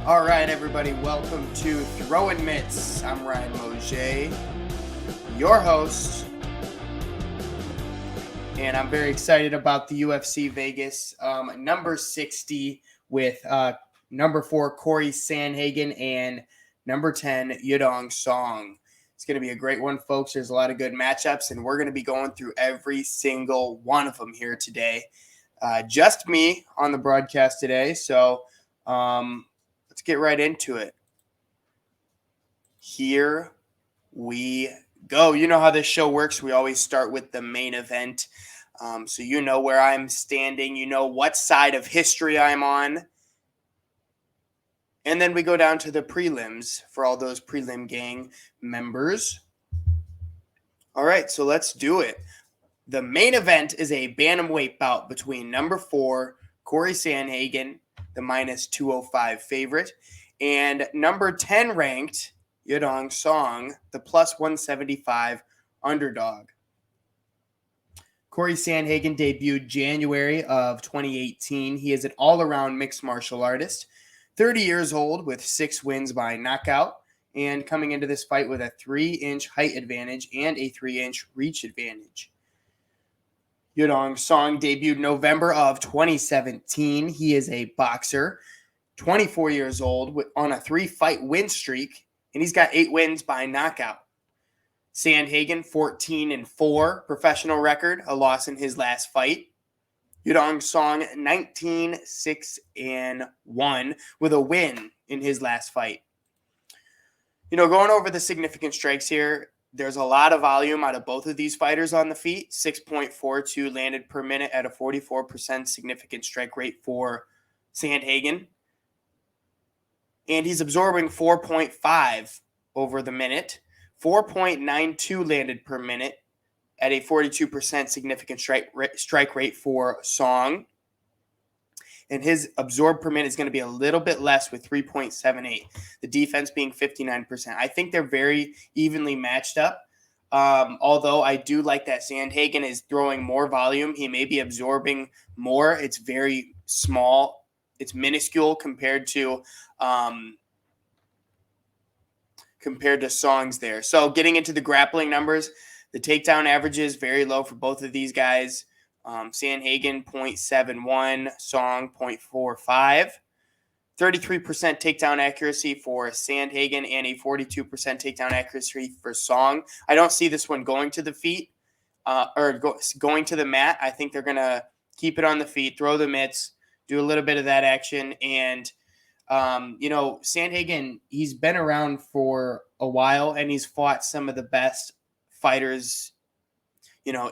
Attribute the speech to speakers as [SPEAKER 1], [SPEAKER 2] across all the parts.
[SPEAKER 1] All right, everybody, welcome to Throwin Mitts. I'm Ryan Mosier, your host, and I'm very excited about the UFC Vegas number 60 with number 4 Corey Sandhagen and number 10 Yadong Song. It's going to be a great one, folks. There's a lot of good matchups, and we're going to be going through every single one of them here today. Just me on the broadcast today, so let's get right into it. Here we go. You know how this show works. We always start with the main event. So you know where I'm standing. You know what side of history I'm on. And then we go down to the prelims for all those prelim gang members. All right, so let's do it. The main event is a bantamweight bout between number 4, Corey Sandhagen, the minus 205 favorite, and number 10 ranked Yadong Song, the plus 175 underdog. Corey Sandhagen debuted January of 2018. He is an all-around mixed martial artist, 30 years old with 6 wins by knockout, and coming into this fight with a 3-inch height advantage and a 3-inch reach advantage. Yadong Song debuted November of 2017. He is a boxer, 24 years old, on a 3-fight win streak, and he's got 8 wins by knockout. Sandhagen, 14-4 professional record, a loss in his last fight. Yadong Song, 19-6-1 with a win in his last fight. Going over the significant strikes here, there's a lot of volume out of both of these fighters on the feet. 6.42 landed per minute at a 44% significant strike rate for Sandhagen. And he's absorbing 4.5 over the minute. 4.92 landed per minute at a 42% significant strike rate for Song. And his absorbed per minute is going to be a little bit less with 3.78. The defense being 59%. I think they're very evenly matched up. Although I do like that Sandhagen is throwing more volume. He may be absorbing more. It's very small. It's minuscule compared to Song's there. So getting into the grappling numbers, the takedown average is very low for both of these guys. Sandhagen 0.71, Song 0.45. 33% takedown accuracy for Sandhagen and a 42% takedown accuracy for Song. I don't see this one going to the feet going to the mat. I think they're going to keep it on the feet, throw the mitts, do a little bit of that action. And, Sandhagen, he's been around for a while and he's fought some of the best fighters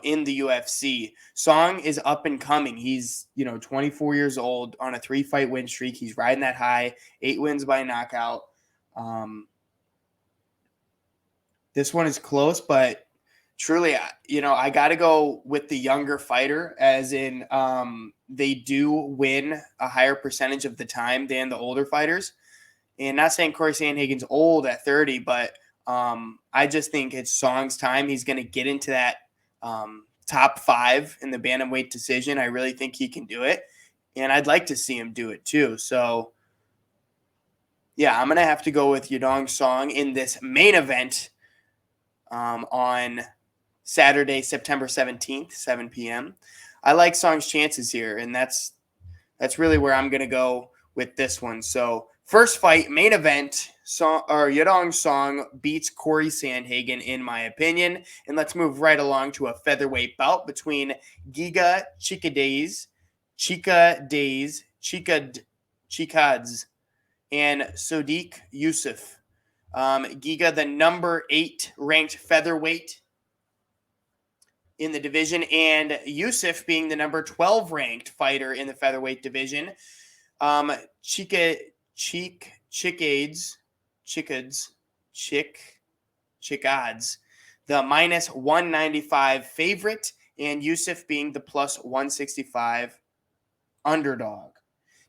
[SPEAKER 1] in the UFC. Song is up and coming. He's, 24 years old on a 3-fight win streak. He's riding that high, 8 wins by knockout. This one is close, but truly, I got to go with the younger fighter, as in they do win a higher percentage of the time than the older fighters. And not saying Corey Sandhagen's old at 30, but I just think it's Song's time. He's going to get into that top 5 in the bantamweight decision. I really think he can do it, and I'd like to see him do it too. So, yeah, I'm going to have to go with Yadong Song in this main event on Saturday, September 17th, 7 p.m. I like Song's chances here, and that's really where I'm going to go with this one. So, first fight, main event, Yadong Song beats Corey Sandhagen, in my opinion. And let's move right along to a featherweight bout between Giga Chikadze and Sodiq Yusuff. Giga, the number 8 ranked featherweight in the division, and Yusuff being the number 12 ranked fighter in the featherweight division. Chikadze, the minus 195 favorite, and Yusuff being the plus 165 underdog.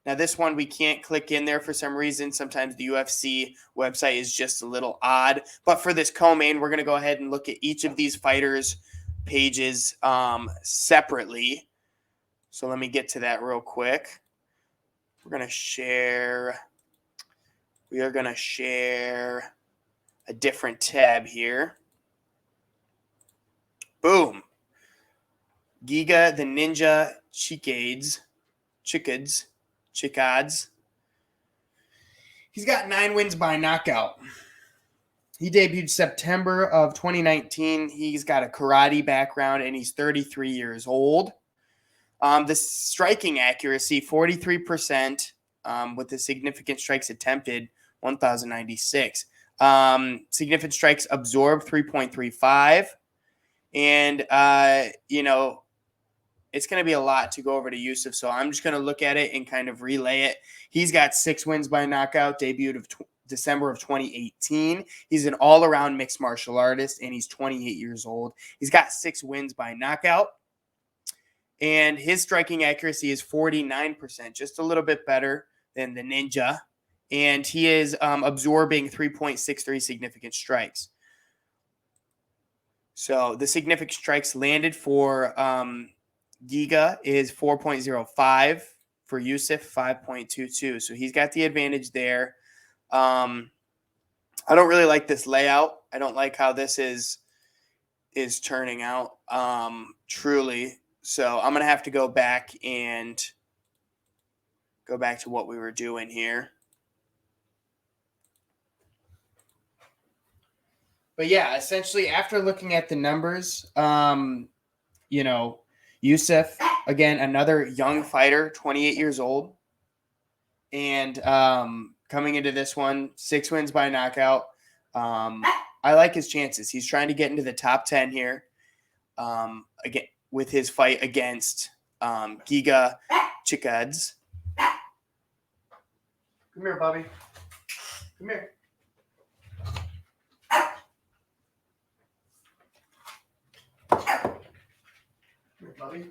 [SPEAKER 1] Now, this one we can't click in there for some reason. Sometimes the UFC website is just a little odd. But for this co-main, we're going to go ahead and look at each of these fighters' pages separately. So let me get to that real quick. We're going to share We are going to share a different tab here. Boom. Giga the Ninja Chickades. He's got 9 wins by knockout. He debuted September of 2019. He's got a karate background, and he's 33 years old. The striking accuracy, 43%, with the significant strikes attempted, 1,096. Significant strikes absorbed, 3.35. And, it's going to be a lot to go over to Yusuf, so I'm just going to look at it and kind of relay it. He's got 6 wins by knockout, debuted of December of 2018. He's an all-around mixed martial artist, and he's 28 years old. He's got 6 wins by knockout, and his striking accuracy is 49%, just a little bit better than the Ninja, and he is absorbing 3.63 significant strikes. So the significant strikes landed for Giga is 4.05, for Yusuf 5.22. So he's got the advantage there. I don't really like this layout. I don't like how this is turning out, truly. So I'm going to have to go back to what we were doing here. But yeah, essentially after looking at the numbers, Yusuf, again, another young fighter, 28 years old. And coming into this one, 6 wins by knockout. I like his chances. He's trying to get into the top 10 here. Again, with his fight against Giga Chickades. Come here, Bobby. Come here. Bobby.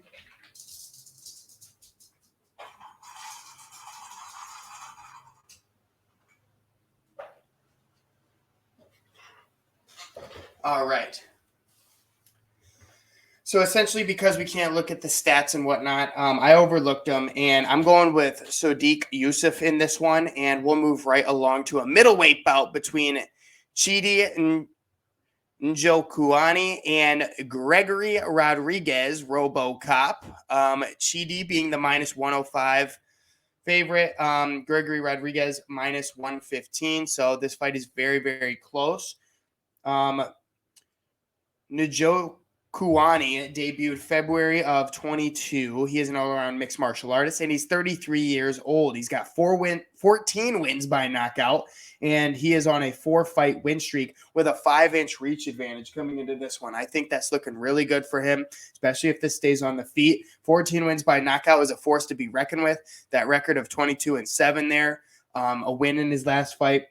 [SPEAKER 1] All right. So essentially, because we can't look at the stats and whatnot, I overlooked them, and I'm going with Sodiq Yusuf in this one, and we'll move right along to a middleweight bout between Chidi and Njokuani and Gregory Rodrigues, RoboCop. Chidi being the minus 105 favorite. Gregory Rodrigues minus 115. So this fight is very, very close. Njokuani debuted February of 22. He is an all-around mixed martial artist, and he's 33 years old. He's got 14 wins by knockout, and he is on a 4-fight win streak with a 5-inch reach advantage coming into this one. I think that's looking really good for him, especially if this stays on the feet. 14 wins by knockout is a force to be reckoned with. That record of 22-7 there, a win in his last fight,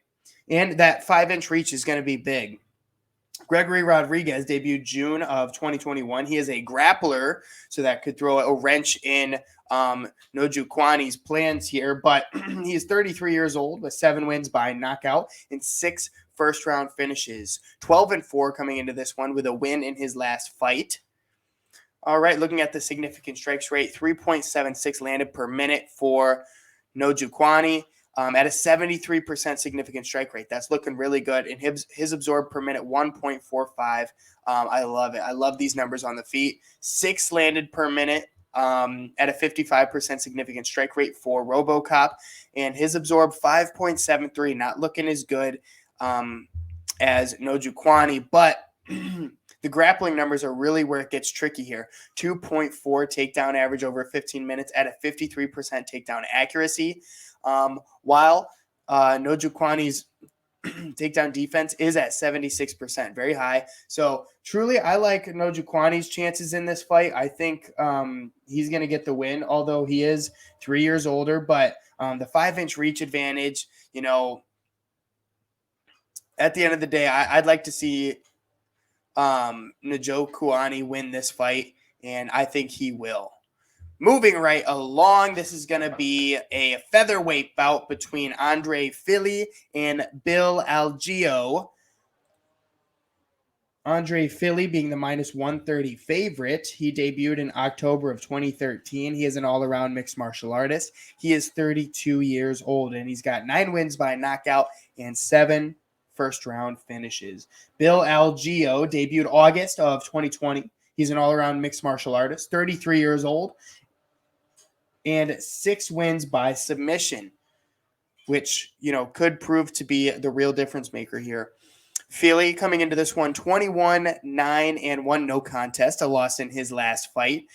[SPEAKER 1] and that 5-inch reach is going to be big. Gregory Rodrigues debuted June of 2021. He is a grappler, so that could throw a wrench in Njokuani's plans here. But he is 33 years old with 7 wins by knockout and 6 first-round finishes. 12-4 coming into this one with a win in his last fight. All right, looking at the significant strikes rate, 3.76 landed per minute for Njokuani. At a 73% significant strike rate. That's looking really good. And his absorbed per minute, 1.45. I love it. I love these numbers on the feet. 6 landed per minute at a 55% significant strike rate for RoboCop. And his absorbed 5.73, not looking as good as Njokuani. But the grappling numbers are really where it gets tricky here. 2.4 takedown average over 15 minutes at a 53% takedown accuracy. While Njokuani's takedown defense is at 76%, very high. So truly, I like Njokuani's chances in this fight. I think he's going to get the win, although he is 3 years older. But the 5-inch reach advantage, at the end of the day, I'd like to see Njokuani win this fight, and I think he will. Moving right along, this is going to be a featherweight bout between Andre Fili and Bill Algeo. Andre Philly being the -130 favorite. He debuted in October of 2013. He is an all-around mixed martial artist. He is 32 years old, and he's got 9 wins by knockout and 7 first-round finishes. Bill Algeo debuted August of 2020. He's an all-around mixed martial artist, 33 years old, and 6 wins by submission, which, could prove to be the real difference maker here. Feely coming into this one, 21-9-1, no contest, a loss in his last fight.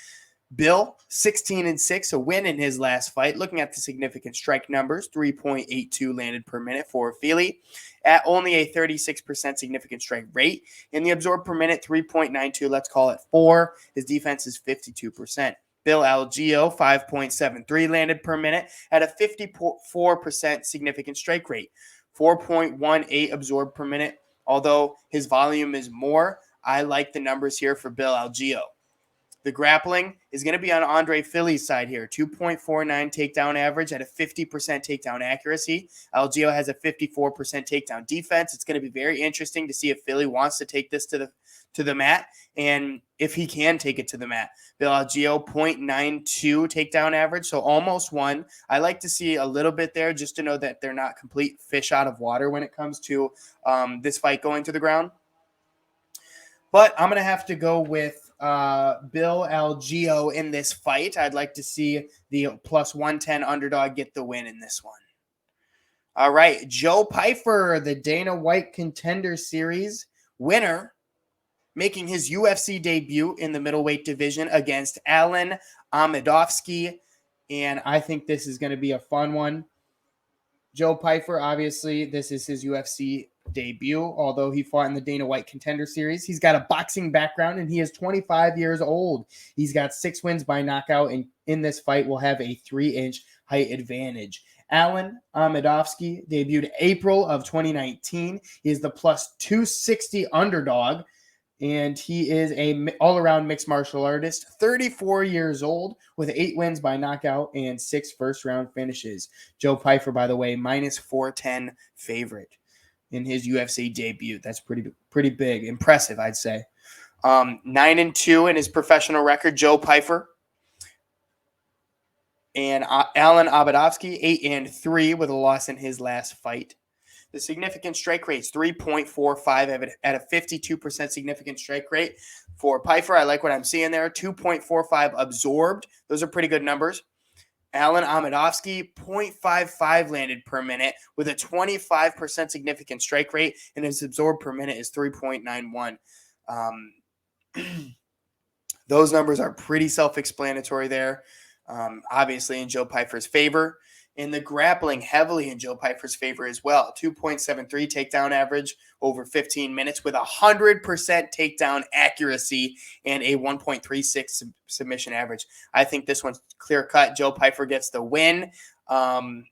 [SPEAKER 1] Bill, 16-6, a win in his last fight. Looking at the significant strike numbers, 3.82 landed per minute for Feely at only a 36% significant strike rate. In the absorbed per minute, 3.92, let's call it 4. His defense is 52%. Bill Algeo, 5.73 landed per minute at a 54% significant strike rate. 4.18 absorbed per minute. Although his volume is more, I like the numbers here for Bill Algeo. The grappling is going to be on Andre Philly's side here. 2.49 takedown average at a 50% takedown accuracy. Algeo has a 54% takedown defense. It's going to be very interesting to see if Philly wants to take this to the mat and if he can take it to the mat. Bill Algeo, 0.92 takedown average, so almost 1. I like to see a little bit there just to know that they're not complete fish out of water when it comes to this fight going to the ground. But I'm going to have to go with Bill Algeo in this fight. I'd like to see the +110 underdog get the win in this one. All right, Joe Pyfer, the Dana White Contender Series winner, making his UFC debut in the middleweight division against Alen Amedovski. And I think this is going to be a fun one. Joe Pyfer, obviously, this is his UFC debut, although he fought in the Dana White Contender Series. He's got a boxing background, and he is 25 years old. He's got 6 wins by knockout, and in this fight will have a 3-inch height advantage. Alen Amedovski debuted April of 2019. He is the +260 underdog, and he is a all-around mixed martial artist, 34 years old, with 8 wins by knockout and 6 first-round finishes. Joe Pyfer, by the way, -410 favorite in his UFC debut. That's pretty big. Impressive, I'd say. 9-2 in his professional record, Joe Pyfer. And Alen Amedovski, 8-3 with a loss in his last fight. The significant strike rate is 3.45 at a 52% significant strike rate. For Pyfer, I like what I'm seeing there. 2.45 absorbed. Those are pretty good numbers. Alen Amedovski, 0.55 landed per minute with a 25% significant strike rate, and his absorbed per minute is 3.91. Those numbers are pretty self-explanatory there, obviously in Joe Pyfer's favor. And the grappling heavily in Joe Pyfer's favor as well. 2.73 takedown average over 15 minutes with 100% takedown accuracy and a 1.36 submission average. I think this one's clear cut. Joe Pyfer gets the win. But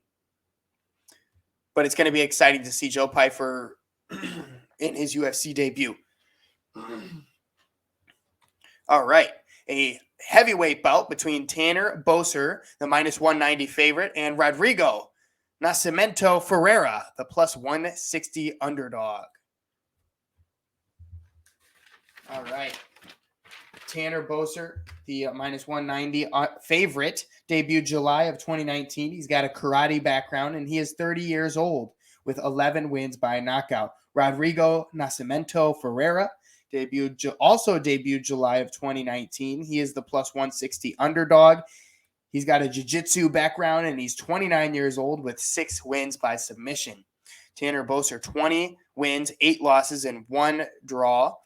[SPEAKER 1] it's going to be exciting to see Joe Pyfer in his UFC debut. All right. A heavyweight bout between Tanner Boser, the -190 favorite, and Rodrigo Nascimento Ferreira, the +160 underdog. All right. Tanner Boser, the -190 favorite, debuted July of 2019. He's got a karate background, and he is 30 years old with 11 wins by knockout. Rodrigo Nascimento Ferreira also debuted July of 2019. He is the +160 underdog. He's got a jiu-jitsu background, and he's 29 years old with 6 wins by submission. Tanner Boser, 20 wins, 8 losses, and 1 draw.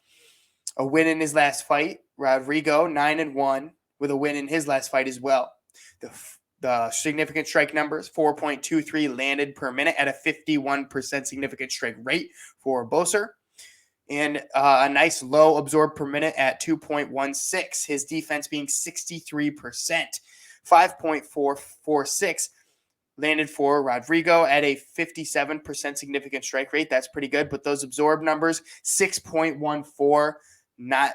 [SPEAKER 1] A win in his last fight. Rodrigo, 9-1, with a win in his last fight as well. The significant strike numbers, 4.23 landed per minute at a 51% significant strike rate for Boser. And a nice low absorbed per minute at 2.16. His defense being 63%. 5.446 landed for Rodrigo at a 57% significant strike rate. That's pretty good. But those absorbed numbers, 6.14, not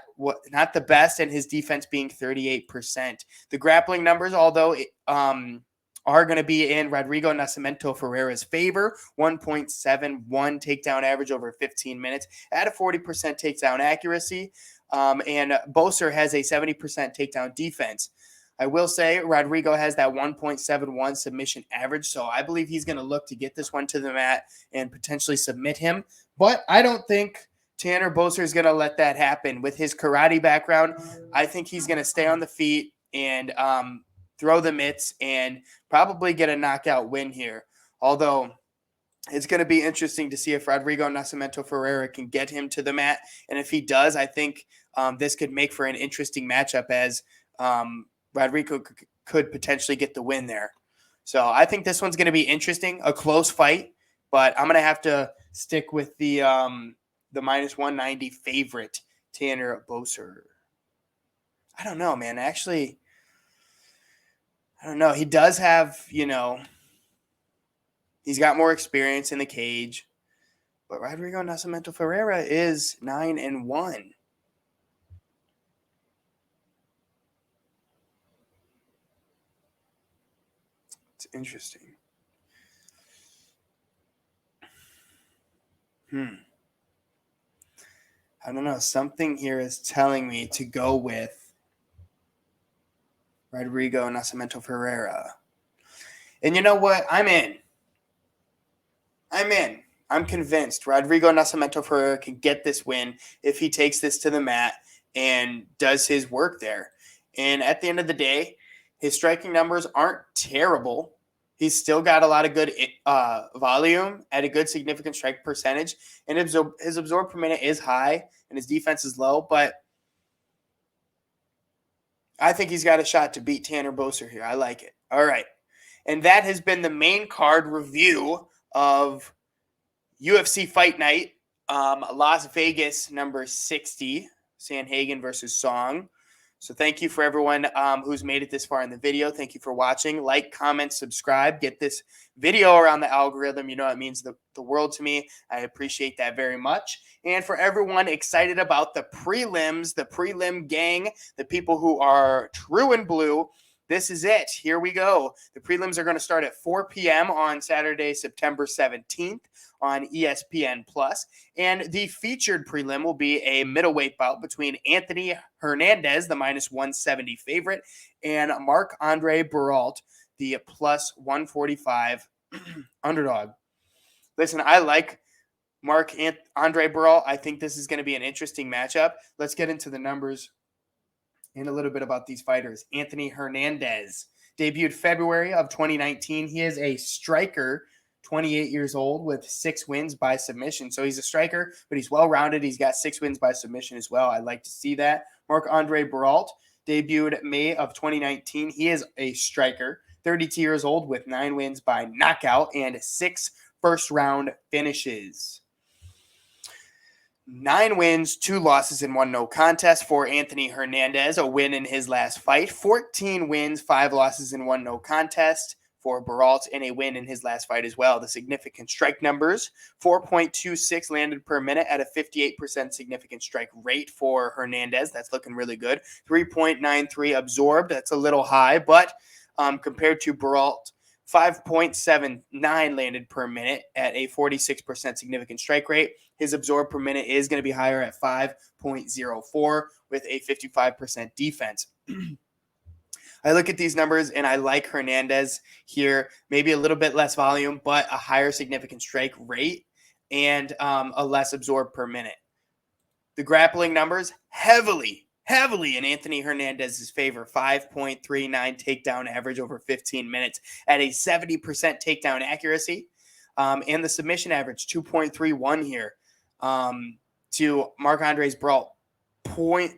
[SPEAKER 1] the best, and his defense being 38%. The grappling numbers, although are going to be in Rodrigo Nascimento Ferreira's favor. 1.71 takedown average over 15 minutes at a 40% takedown accuracy. And Boser has a 70% takedown defense. I will say Rodrigo has that 1.71 submission average, so I believe he's going to look to get this one to the mat and potentially submit him. But I don't think Tanner Boser is going to let that happen. With his karate background, I think he's going to stay on the feet and throw the mitts and probably get a knockout win here. Although it's going to be interesting to see if Rodrigo Nascimento Ferreira can get him to the mat. And if he does, I think this could make for an interesting matchup as Rodrigo could potentially get the win there. So I think this one's going to be interesting, a close fight, but I'm going to have to stick with the minus 190 favorite, Tanner Boser. I don't know, man. Actually, I don't know. He does have, he's got more experience in the cage, but Rodrigo Nascimento Ferreira is 9-1. It's interesting. I don't know. Something here is telling me to go with Rodrigo Nascimento Ferreira. And you know what? I'm in. I'm convinced Rodrigo Nascimento Ferreira can get this win if he takes this to the mat and does his work there. And at the end of the day, his striking numbers aren't terrible. He's still got a lot of good volume at a good significant strike percentage. And his absorb per minute is high and his defense is low. But I think he's got a shot to beat Tanner Boser here. I like it. All right. And that has been the main card review of UFC Fight Night, Las Vegas number 60, Sandhagen versus Song. So thank you for everyone who's made it this far in the video. Thank you for watching. Like, comment, subscribe. Get this video around the algorithm. You know it means the world to me. I appreciate that very much. And for everyone excited about the prelims, the prelim gang, the people who are true and blue, this is it. Here we go. The prelims are going to start at 4 p.m. on Saturday, September 17th on ESPN+. And the featured prelim will be a middleweight bout between Anthony Hernandez, the minus 170 favorite, and Marc-Andre Barret, the plus 145 underdog. Listen, I like Marc-Andre Barret. I think this is going to be an interesting matchup. Let's get into the numbers and a little bit about these fighters. Anthony Hernandez debuted February of 2019. He is a striker, 28 years old, with 6 wins by submission. So he's a striker, but he's well-rounded. He's got 6 wins by submission as well. I like to see that. Marc-Andre Barret debuted May of 2019. He is a striker, 32 years old, with 9 wins by knockout and 6 first-round finishes. 9 wins, 2 losses, and 1 no contest for Anthony Hernandez, a win in his last fight. 14 wins, 5 losses, and 1 no contest for Barret, and a win in his last fight as well. The significant strike numbers, 4.26 landed per minute at a 58% significant strike rate for Hernandez. That's looking really good. 3.93 absorbed. That's a little high, but compared to Barret, 5.79 landed per minute at a 46% significant strike rate. His absorb per minute is going to be higher at 5.04 with a 55% defense. I look at these numbers and I like Hernandez here. Maybe a little bit less volume, but a higher significant strike rate and a less absorb per minute. The grappling numbers heavily in Anthony Hernandez's favor. 5.39 takedown average over 15 minutes at a 70% takedown accuracy. And the submission average, 2.31 here to Marc-Andre Barret, 0.34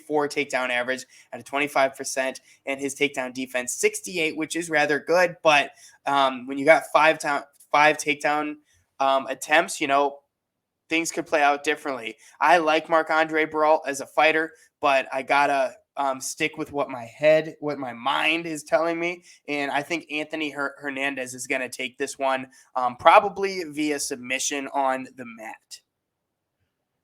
[SPEAKER 1] takedown average at a 25%, and his takedown defense, 68, which is rather good. But when you got five takedown attempts, things could play out differently. I like Marc-Andre Barret as a fighter, but I gotta stick with what my mind is telling me. And I think Anthony Hernandez is going to take this one probably via submission on the mat.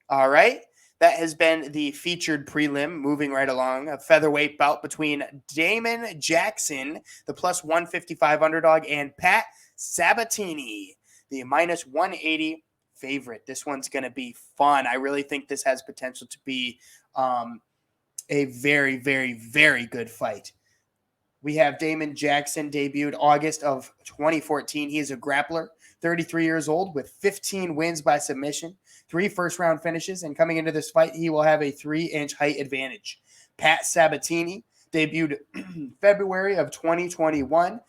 [SPEAKER 1] All right. that has been the featured prelim. Moving right along, a featherweight bout between Damon Jackson, the plus 155 underdog, and Pat Sabatini, the minus 180 favorite. This one's going to be fun. I really think this has potential to be a very, very, very good fight. We have Damon Jackson, debuted August of 2014. He is a grappler, 33 years old, with 15 wins by submission, 3 first-round finishes, and coming into this fight, he will have a 3-inch height advantage. Pat Sabatini debuted February of 2021.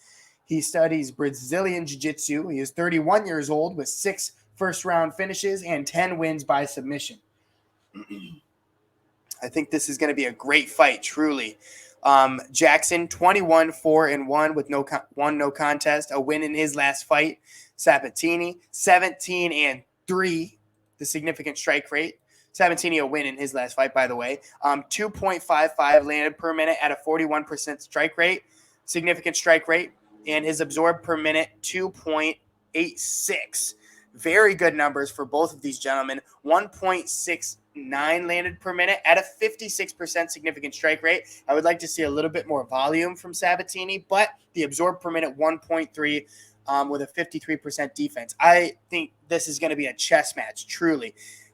[SPEAKER 1] He studies Brazilian Jiu-Jitsu. He is 31 years old with 6 first-round finishes and 10 wins by submission. I think this is going to be a great fight, truly. Jackson, 21-4-1 with no contest, a win in his last fight. Sabatini, 17-3, the significant strike rate. Sabatini, a win in his last fight, by the way. 2.55 landed per minute at a 41% strike rate, significant strike rate, and his absorbed per minute, 2.86. Very good numbers for both of these gentlemen. 1.69 landed per minute at a 56% significant strike rate. I would like to see a little bit more volume from Sabatini, but the absorbed per minute 1.3 with a 53% defense. I think this is going to be a chess match, truly,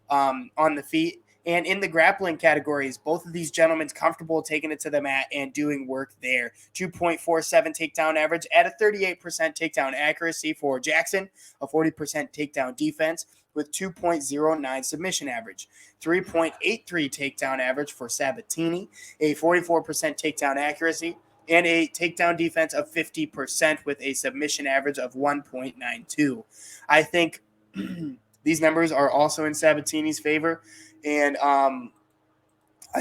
[SPEAKER 1] on the feet. And in the grappling categories, both of these gentlemen comfortable taking it to the mat and doing work there. 2.47 takedown average at a 38% takedown accuracy for Jackson, a 40% takedown defense with 2.09 submission average. 3.83 takedown average for Sabatini, a 44% takedown accuracy, and a takedown defense of 50% with a submission average of 1.92. I think these numbers are also in Sabatini's favor. And I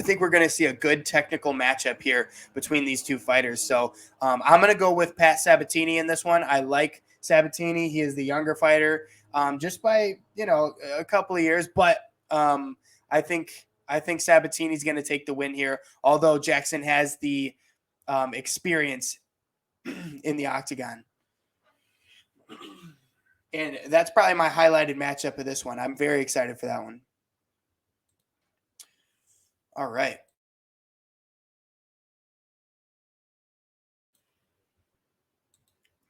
[SPEAKER 1] think we're going to see a good technical matchup here between these two fighters. So I'm going to go with Pat Sabatini in this one. I like Sabatini. He is the younger fighter just by, a couple of years. But I think Sabatini's going to take the win here, although Jackson has the experience in the octagon. And that's probably my highlighted matchup of this one. I'm very excited for that one. All right.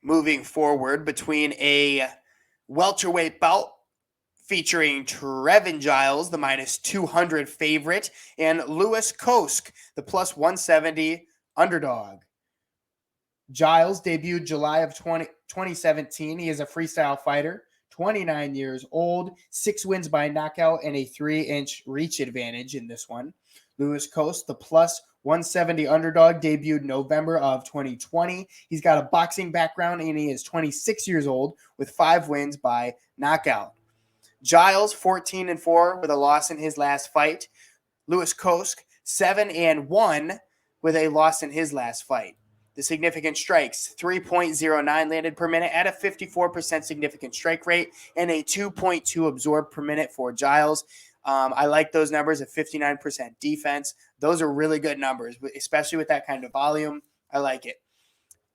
[SPEAKER 1] Moving forward between a welterweight bout featuring Trevin Giles, the minus 200 favorite, and Lewis Kosk, the plus 170 underdog. Giles debuted July of 2017. He is a freestyle fighter, 29 years old, 6 wins by knockout, and a 3-inch reach advantage in this one. Lewis Kosk, the plus 170 underdog, debuted November of 2020. He's got a boxing background, and he is 26 years old with 5 wins by knockout. Giles, 14-4 with a loss in his last fight. Lewis Kosk, 7-1 with a loss in his last fight. The significant strikes, 3.09 landed per minute at a 54% significant strike rate and a 2.2 absorbed per minute for Giles. I like those numbers at 59% defense. Those are really good numbers, especially with that kind of volume. I like it.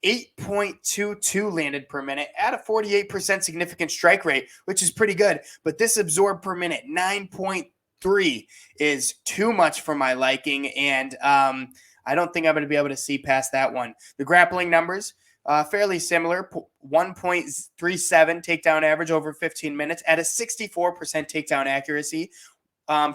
[SPEAKER 1] 8.22 landed per minute at a 48% significant strike rate, which is pretty good. But this absorbed per minute, 9.3, is too much for my liking. And I don't think I'm going to be able to see past that one. The grappling numbers, fairly similar. 1.37 takedown average over 15 minutes at a 64% takedown accuracy.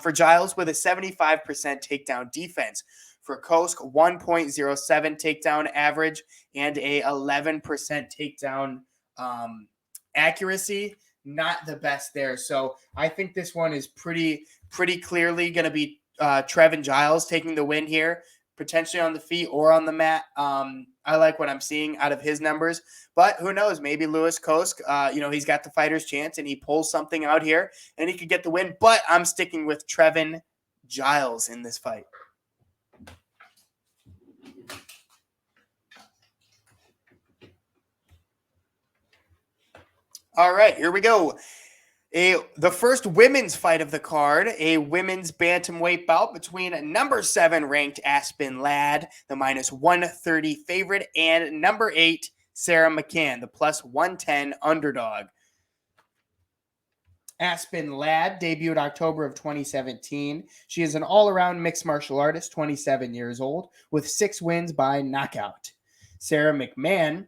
[SPEAKER 1] For Giles with a 75% takedown defense. For Kosk, 1.07 takedown average and a 11% takedown accuracy. Not the best there. So I think this one is pretty clearly going to be Trevin Giles taking the win here, potentially on the feet or on the mat. I like what I'm seeing out of his numbers, but who knows? Maybe Lewis Kosk, he's got the fighter's chance and he pulls something out here and he could get the win, but I'm sticking with Trevin Giles in this fight. All right, here we go. The first women's fight of the card, a women's bantamweight bout between number 7 ranked Aspen Ladd, the minus 130 favorite, and number 8 Sarah McCann, the plus 110 underdog. Aspen Ladd debuted October of 2017. She is an all-around mixed martial artist, 27 years old, with 6 wins by knockout. Sarah McMahon,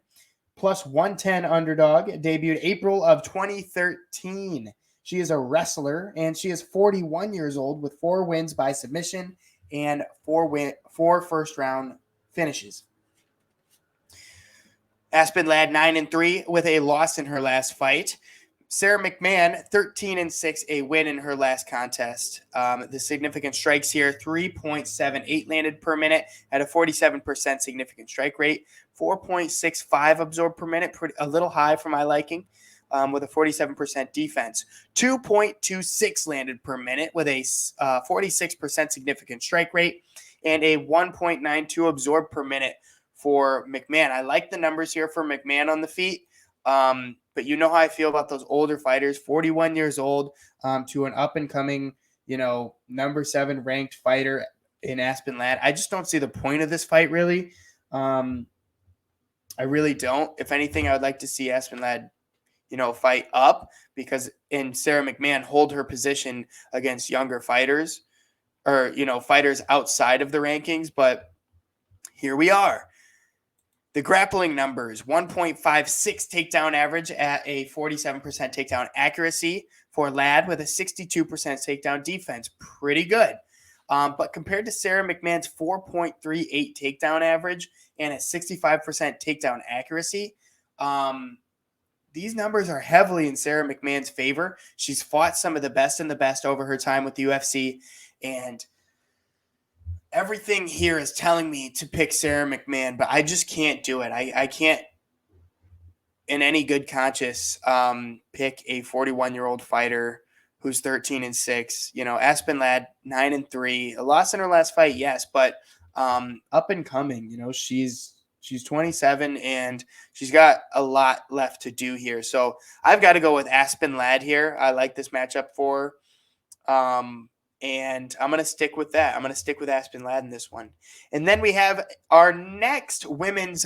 [SPEAKER 1] plus 110 underdog, debuted April of 2013. She is a wrestler, and she is 41 years old with 4 wins by submission and 4 first-round finishes. Aspen Ladd 9-3 with a loss in her last fight. Sarah McMahon 13-6, a win in her last contest. The significant strikes here: 3.78 landed per minute at a 47% significant strike rate, 4.65 absorbed per minute, a little high for my liking, with a 47% defense. 2.26 landed per minute with a 46% significant strike rate, and a 1.92 absorbed per minute for McMahon. I like the numbers here for McMahon on the feet, but you know how I feel about those older fighters, 41 years old, to an up-and-coming, number 7 ranked fighter in Aspen Ladd. I just don't see the point of this fight, really. I really don't. If anything, I would like to see Aspen Ladd, fight up, because Sarah McMahon hold her position against younger fighters, or, fighters outside of the rankings, but here we are. The grappling numbers: 1.56 takedown average at a 47% takedown accuracy for Ladd, with a 62% takedown defense. Pretty good. But compared to Sarah McMahon's 4.38 takedown average and a 65% takedown accuracy, these numbers are heavily in Sarah McMahon's favor. She's fought some of the best in the best over her time with the UFC, and everything here is telling me to pick Sarah McMahon, but I just can't do it. I can't, in any good conscience, pick a 41-year-old fighter who's 13-6. Aspen Ladd 9-3, a loss in her last fight, yes, but up and coming. She's 27 and she's got a lot left to do here. So I've got to go with Aspen Ladd here. I like this matchup for her. And I'm going to stick with that. I'm going to stick with Aspen Ladd in this one. And then we have our next women's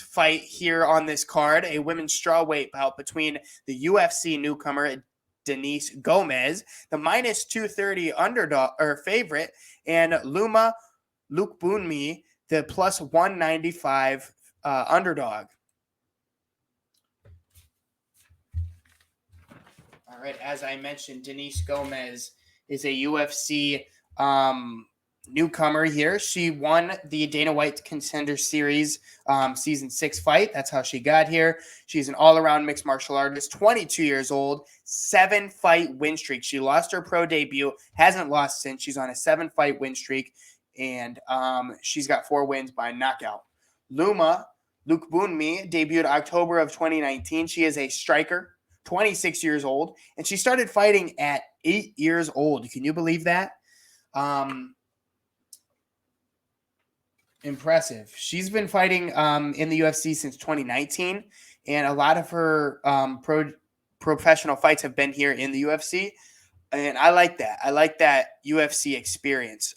[SPEAKER 1] fight here on this card, a women's strawweight bout between the UFC newcomer Denise Gomez, the minus 230 underdog or favorite, and Luma Lukbunmi, the plus 195 underdog. All right, as I mentioned, Denise Gomez is a UFC newcomer here. She won the Dana White Contender Series Season 6 fight. That's how she got here. She's an all-around mixed martial artist, 22 years old, 7-fight win streak. She lost her pro debut, hasn't lost since. She's on a 7-fight win streak, and she's got 4 wins by knockout. Luma Lukbunmi debuted October of 2019. She is a striker, 26 years old, and she started fighting at 8 years old. Can you believe that? Impressive. She's been fighting in the UFC since 2019, and a lot of her professional fights have been here in the UFC, and I like that. I like that UFC experience.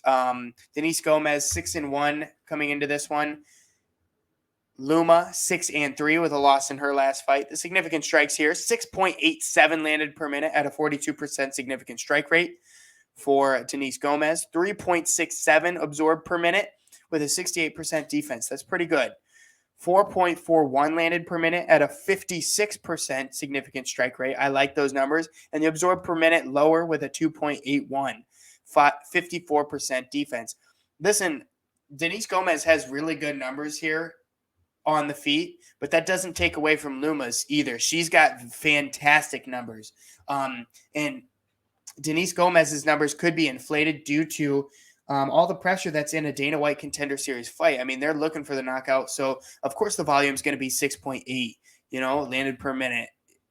[SPEAKER 1] Denise Gomez 6-1 coming into this one. Luma 6-3 with a loss in her last fight. The significant strikes here: 6.87 landed per minute at a 42% significant strike rate for Denise Gomez. 3.67 absorbed per minute with a 68% defense. That's pretty good. 4.41 landed per minute at a 56% significant strike rate. I like those numbers. And the absorbed per minute lower with a 2.81. 54% defense. Listen, Denise Gomez has really good numbers here on the feet, but that doesn't take away from Luma's either. She's got fantastic numbers. And Denise Gomez's numbers could be inflated due to all the pressure that's in a Dana White Contender Series fight. I mean, they're looking for the knockout. So, of course, the volume is going to be 6.8, landed per minute.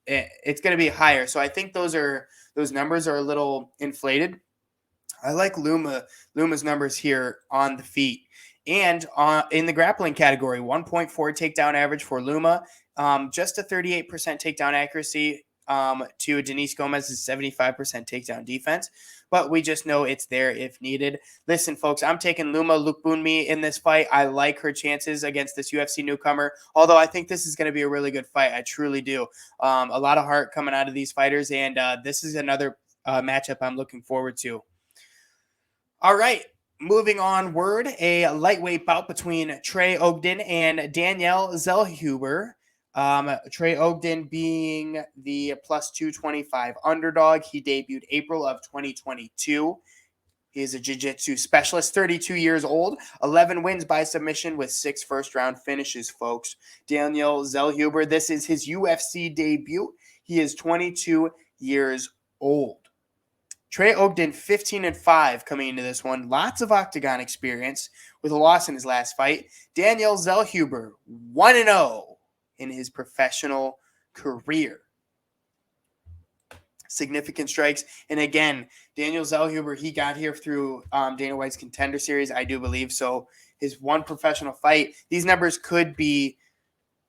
[SPEAKER 1] It's going to be higher. So I think those numbers are a little inflated. I like Luma's numbers here on the feet. And in the grappling category, 1.4 takedown average for Luma, just a 38% takedown accuracy, to Denise Gomez's 75% takedown defense, but we just know it's there if needed. Listen, folks, I'm taking Luma Lukbunmi in this fight. I like her chances against this UFC newcomer, although I think this is going to be a really good fight. I truly do. A lot of heart coming out of these fighters, and this is another matchup I'm looking forward to. All right. Moving onward, a lightweight bout between Trey Ogden and Danielle Zellhuber. Trey Ogden being the plus 225 underdog. He debuted April of 2022. He is a jiu-jitsu specialist, 32 years old, 11 wins by submission with 6 first-round finishes, folks. Danielle Zellhuber, this is his UFC debut. He is 22 years old. Trey Ogden, 15-5 coming into this one. Lots of octagon experience with a loss in his last fight. Danielle Zellhuber, 1-0 in his professional career. Significant strikes. And again, Danielle Zellhuber, he got here through Dana White's Contender Series, I do believe. So his one professional fight, these numbers could be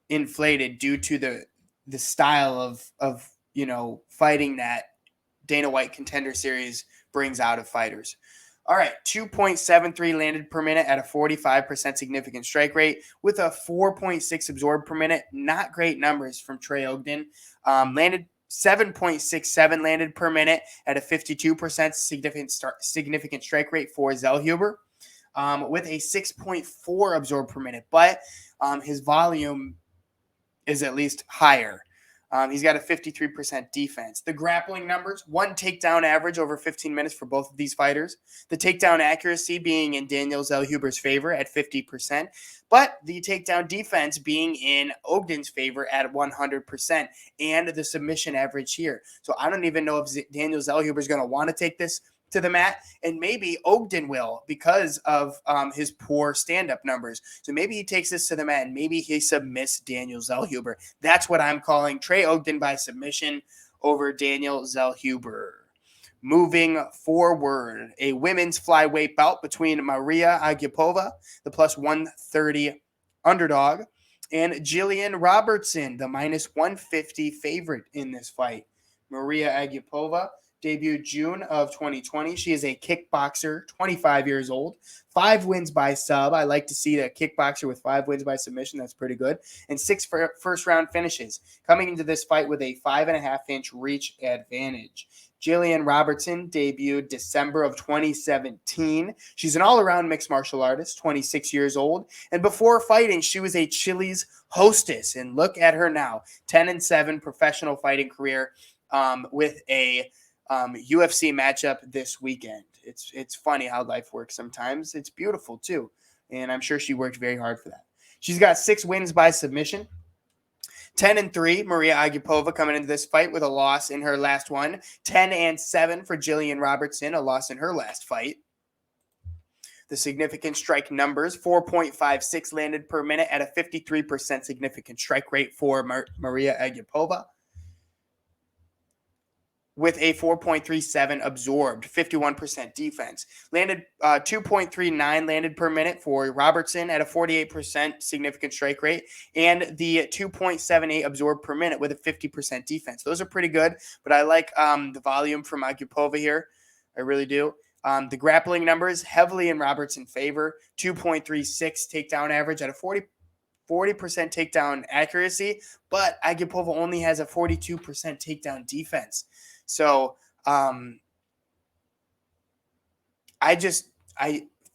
[SPEAKER 1] inflated due to the style of fighting that Dana White Contender Series brings out of fighters. All right, 2.73 landed per minute at a 45% significant strike rate with a 4.6 absorbed per minute. Not great numbers from Trey Ogden. Landed 7.67 landed per minute at a 52% significant strike rate for Zellhuber, with a 6.4 absorbed per minute. But his volume is at least higher. He's got a 53% defense. The grappling numbers, 1 takedown average over 15 minutes for both of these fighters. The takedown accuracy being in Danielle Zellhuber's favor at 50%, but the takedown defense being in Ogden's favor at 100%, and the submission average here. So I don't even know if Danielle Zellhuber is going to want to take this to the mat, and maybe Ogden will because of his poor stand-up numbers. So maybe he takes this to the mat and maybe he submits Danielle Zellhuber. That's what I'm calling Trey Ogden by submission over Danielle Zellhuber. Moving forward, a women's flyweight bout between Maria Agapova, the plus 130 underdog, and Jillian Robertson, the minus 150 favorite in this fight. Maria Agapova debuted June of 2020. She is a kickboxer, 25 years old, 5 wins by sub. I like to see a kickboxer with 5 wins by submission. That's pretty good. And 6 first-round finishes, coming into this fight with a 5.5-inch reach advantage. Jillian Robertson debuted December of 2017. She's an all-around mixed martial artist, 26 years old. And before fighting, she was a Chili's hostess. And look at her now, 10-7 professional fighting career with a UFC matchup this weekend. It's funny how life works sometimes. It's beautiful too. And I'm sure she worked very hard for that. She's got 6 wins by submission. 10-3, Maria Agapova coming into this fight with a loss in her last one. 10-7 for Jillian Robertson, a loss in her last fight. The significant strike numbers, 4.56 landed per minute at a 53% significant strike rate for Maria Agapova, with a 4.37 absorbed, 51% defense. Landed 2.39 landed per minute for Robertson at a 48% significant strike rate, and the 2.78 absorbed per minute with a 50% defense. Those are pretty good, but I like the volume from Agapova here. I really do. The grappling numbers, heavily in Robertson's favor, 2.36 takedown average at a 40% takedown accuracy, but Agapova only has a 42% takedown defense. So I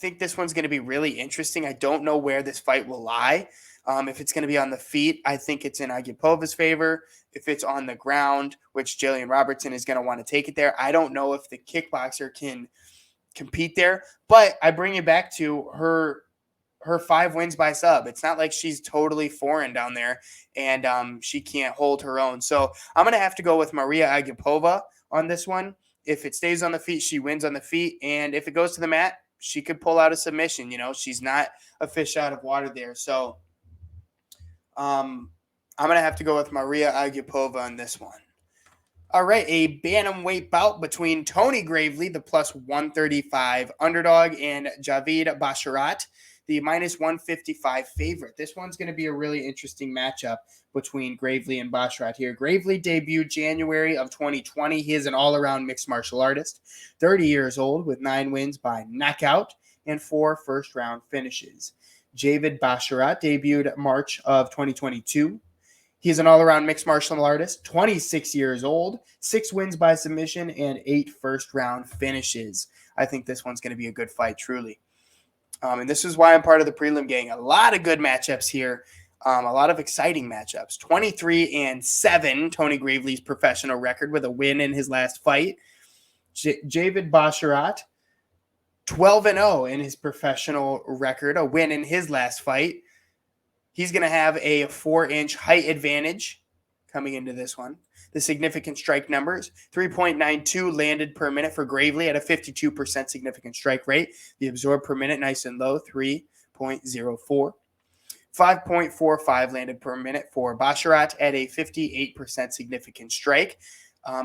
[SPEAKER 1] think this one's going to be really interesting. I don't know where this fight will lie. If it's going to be on the feet, I think it's in Agapova's favor. If it's on the ground, which Jillian Robertson is going to want to take it there, I don't know if the kickboxer can compete there. But I bring it back to her 5 wins by sub. It's not like she's totally foreign down there and she can't hold her own. So I'm going to have to go with Maria Agapova on this one. If it stays on the feet, she wins on the feet. And if it goes to the mat, she could pull out a submission. You know, she's not a fish out of water there. So I'm going to have to go with Maria Agapova on this one. All right, a bantamweight bout between Tony Gravely, the plus 135 underdog, and Javid Basharat, the minus 155 favorite. This one's going to be a really interesting matchup between Gravely and Basharat here. Gravely debuted January of 2020. He is an all-around mixed martial artist, 30 years old with 9 wins by knockout and 4 first-round finishes. Javid Basharat debuted March of 2022. He's an all-around mixed martial artist, 26 years old, 6 wins by submission, and 8 first-round finishes. I think this one's going to be a good fight, truly. And this is why I'm part of the prelim gang. A lot of good matchups here, a lot of exciting matchups. 23-7, Tony Gravely's professional record with a win in his last fight. Javid Basharat, 12-0 in his professional record, a win in his last fight. He's going to have a 4-inch height advantage coming into this one. The significant strike numbers, 3.92 landed per minute for Gravely at a 52% significant strike rate. The absorbed per minute, nice and low, 3.04. 5.45 landed per minute for Basharat at a 58% significant strike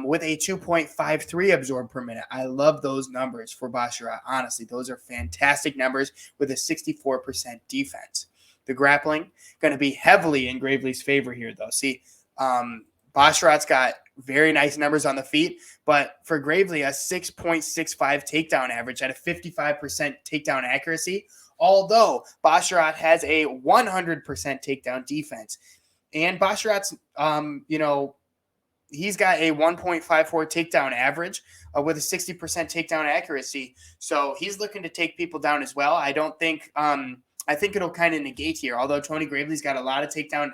[SPEAKER 1] with a 2.53 absorbed per minute. I love those numbers for Basharat. Honestly, those are fantastic numbers with a 64% defense. The grappling going to be heavily in Gravely's favor here, though. See, Basharat's got very nice numbers on the feet, but for Gravely, a 6.65 takedown average at a 55% takedown accuracy, although Basharat has a 100% takedown defense. And Basharat's, he's got a 1.54 takedown average with a 60% takedown accuracy. So he's looking to take people down as well. I think it'll kind of negate here. Although Tony Gravely's got a lot of takedown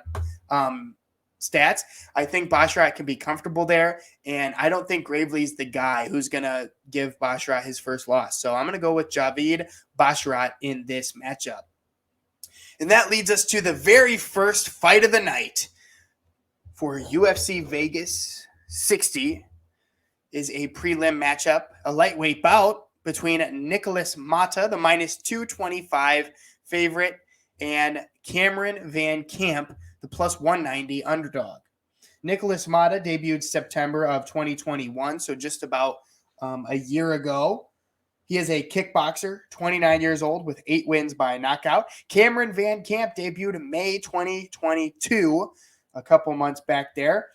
[SPEAKER 1] stats, I think Basharat can be comfortable there. And I don't think Gravely's the guy who's going to give Basharat his first loss. So I'm going to go with Javid Basharat in this matchup. And that leads us to the very first fight of the night for UFC Vegas 60 is a prelim matchup, a lightweight bout between Nicholas Mata, the minus 225 favorite, and Cameron Van Camp, the plus 190 underdog. Nicholas Mata debuted September of 2021, so just about a year ago. He is a kickboxer, 29 years old, with 8 wins by knockout. Cameron Van Camp debuted in May 2022, a couple months back there.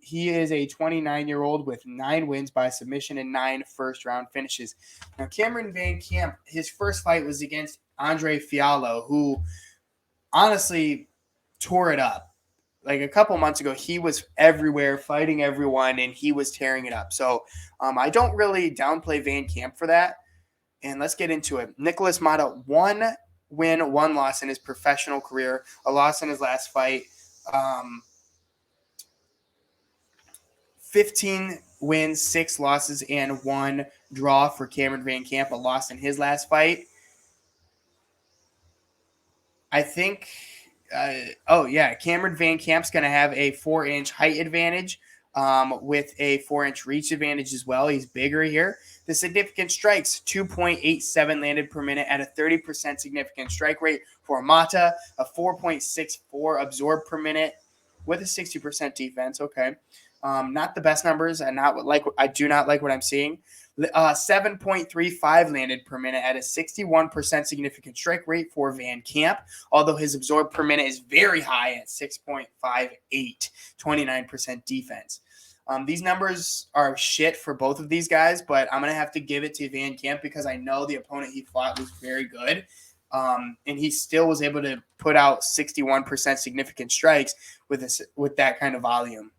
[SPEAKER 1] He is a 29-year-old with 9 wins by submission and 9 first-round finishes. Now, Cameron Van Camp, his first fight was against Andre Fiallo, who honestly tore it up. Like a couple months ago, he was everywhere, fighting everyone, and he was tearing it up. So I don't really downplay Van Camp for that. And let's get into it. Nicholas Mata, 1 win, 1 loss in his professional career, a loss in his last fight. 15 wins, 6 losses, and 1 draw for Cameron Van Camp, a loss in his last fight. I think, Cameron Van Camp's going to have a 4-inch height advantage with a 4-inch reach advantage as well. He's bigger here. The significant strikes, 2.87 landed per minute at a 30% significant strike rate for Mata, a 4.64 absorbed per minute with a 60% defense. Okay. Not the best numbers, and I do not like what I'm seeing. 7.35 landed per minute at a 61% significant strike rate for Van Camp, although his absorbed per minute is very high at 6.58, 29% defense. These numbers are shit for both of these guys, but I'm going to have to give it to Van Camp because I know the opponent he fought was very good, and he still was able to put out 61% significant strikes with that kind of volume.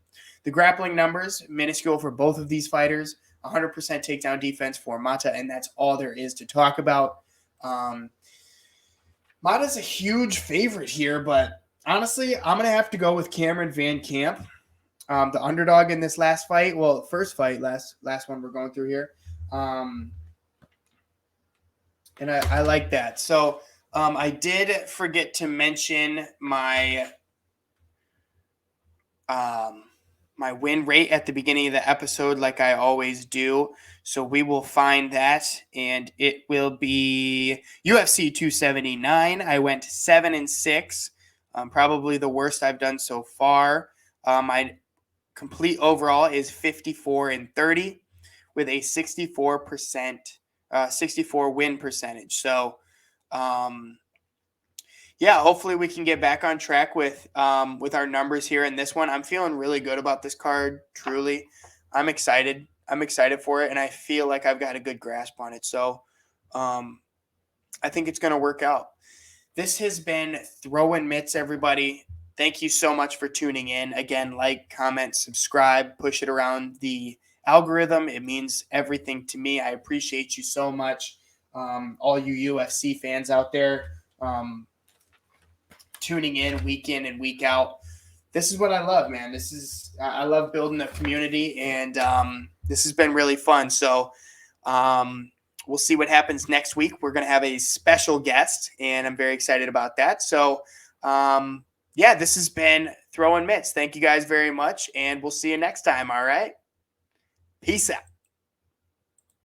[SPEAKER 1] The grappling numbers, minuscule for both of these fighters, 100% takedown defense for Mata, and that's all there is to talk about. Mata's a huge favorite here, but honestly, I'm going to have to go with Cameron Van Camp, the underdog in this last fight. Well, first fight, last one we're going through here. And I like that. So I did forget to mention my my win rate at the beginning of the episode like I always do. So we will find that, and it will be UFC 279. I went 7-6, probably the worst I've done so far. My complete overall is 54-30 with a 64 win percentage. So Yeah, hopefully we can get back on track with our numbers here in this one. I'm feeling really good about this card. Truly, I'm excited. I'm excited for it, and I feel like I've got a good grasp on it. So, I think it's going to work out. This has been Throwin' Mitts, everybody. Thank you so much for tuning in. Again, like, comment, subscribe, push it around the algorithm. It means everything to me. I appreciate you so much, all you UFC fans out there. Tuning in and week out. This is what I love, man. I love building a community, and this has been really fun. So we'll see what happens next week. We're going to have a special guest, and I'm very excited about that. So yeah, this has been Throwin' Mitts. Thank you guys very much, and we'll see you next time. All right. Peace out.